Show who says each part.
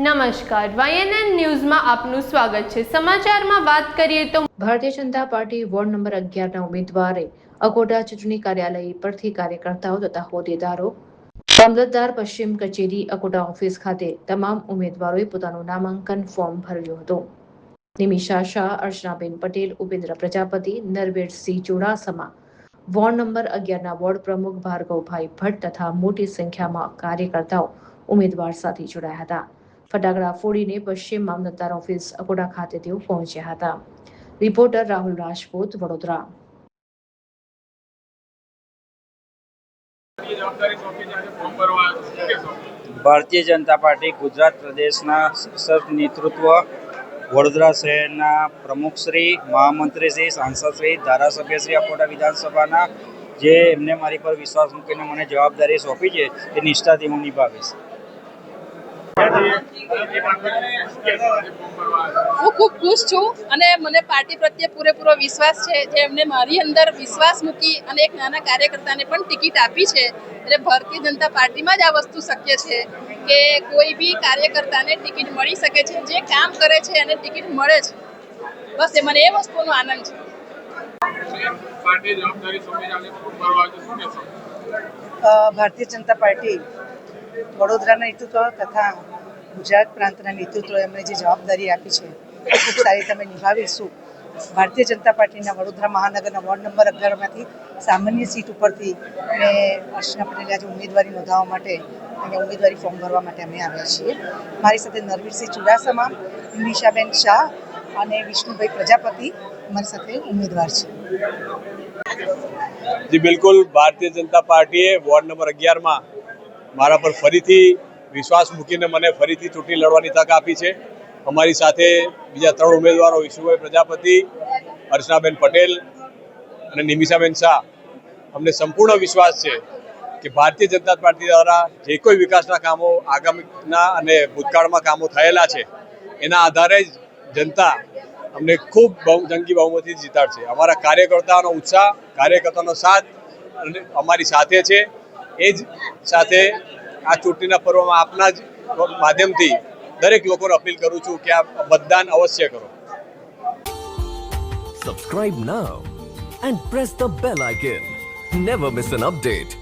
Speaker 1: નમસ્કાર, YNN ન્યૂઝમાં આપનું સ્વાગત છે। સમાચારમાં વાત કરીએ તો
Speaker 2: Bharatiya Janata party ward number 11ના ઉમેદવારે અકોટા ચૂંટણી કાર્યાલય પરથી કાર્યકર્તાઓ તથા હોદ્દેદારો મામલતદાર પશ્ચિમ કચેરી અકોટા ઓફિસ ખાતે તમામ ઉમેદવારોએ પોતાનું નામાંકન ફોર્મ ભર્યું હતું। નિમિષા શાહ, અર્ચનાબેન પટેલ, ઉપેન્દ્ર પ્રજાપતિ, નરવેરસિંહ ચુડાસમા, વોર્ડ નંબર 11ના વોર્ડ પ્રમુખ ભાર્ગવભાઈ ભટ્ટ તથા મોટી સંખ્યામાં કાર્યકર્તાઓ ઉમેદવાર સાથે જોડાયા હતા। ફટાકડા ફોડીને પશ્ચિમ મામલતદાર ઓફિસ અકોટા ખાતે તેઓ પહોંચ્યા હતા। રિપોર્ટર રાહુલ રાજપૂત, વડોદરા।
Speaker 3: ભારતીય જનતા પાર્ટી ગુજરાત પ્રદેશના સશસ્ત્ર નેતૃત્વ, વડોદરા શહેરના પ્રમુખશ્રી, મહામંત્રીશ્રી, સાંસદશ્રી, ધારાસભ્યશ્રી અકોટા વિધાનસભાના જે એમને મારી પર વિશ્વાસ મૂકીને મને જવાબદારી સોંપી છે એ નિષ્ઠાથી હું નિભાવીશ।
Speaker 4: હું ખૂબ ખુશ છું અને મને પાર્ટી પ્રત્યે પૂરેપૂરો વિશ્વાસ છે જે એમને મારી અંદર વિશ્વાસ મૂકી અને એક નાના કાર્યકર્તાને પણ ટિકિટ આપી છે। એટલે ભારતીય જનતા પાર્ટીમાં જ આ વસ્તુ શક્ય છે કે કોઈ બી કાર્યકર્તાને ટિકિટ મળી શકે છે, જે કામ કરે છે એને ટિકિટ મળે છે। બસ એ મને એ વસ્તુનો આનંદ છે।
Speaker 5: ભારતીય જનતા પાર્ટી વડોદરાના નેતૃત્વ તથા ગુજરાત પ્રાંતના નેતૃત્વ એમને જે જવાબદારી આપી છે એ ખૂબ સારી રીતે અમે નિભાવીશું। ભારતીય જનતા પાર્ટીના વડોદરા મહાનગરના વોર્ડ નંબર 11માંથી સામાન્ય સીટ ઉપરથી મેં અર્ચના પટેલે આજે ઉમેદવારી નોંધાવવા માટે અને ઉમેદવારી ફોર્મ ભરવા માટે અમે આવ્યા છીએ। મારી સાથે નરવીરસિંહ ચુડાસમા, નિમિષાબેન શાહ અને વિષ્ણુભાઈ પ્રજાપતિ મારી સાથે ઉમેદવાર છે।
Speaker 6: જી બિલકુલ, ભારતીય જનતા પાર્ટીએ વોર્ડ નંબર 11માં મારા પર ફરીથી વિશ્વાસ મૂકીને મને ફરીથી ચૂંટણી લડવાની તક આપી છે। અમારી સાથે બીજા 3 ઉમેદવારો વિષ્ણુભાઈ પ્રજાપતિ, અર્ચનાબેન પટેલ અને નિમિષાબેન શાહ। અમને સંપૂર્ણ વિશ્વાસ છે કે ભારતીય જનતા પાર્ટી દ્વારા જે કોઈ વિકાસના કામો આગામીના અને ભૂતકાળમાં કામો થયેલા છે એના આધારે જ જનતા અમને ખૂબ જંગી બહુમતીથી જીતાડશે। અમારા કાર્યકર્તાઓનો ઉત્સાહ, કાર્યકર્તાઓનો સાથ અમારી સાથે છે। એ જ સાથે આ ચૂંટણીના પર્વમાં આપના જ માધ્યમથી દરેક લોકોને અપીલ કરું છું કે આ મતદાન અવશ્ય કરો।
Speaker 7: Subscribe now and press the bell icon. Never miss an update.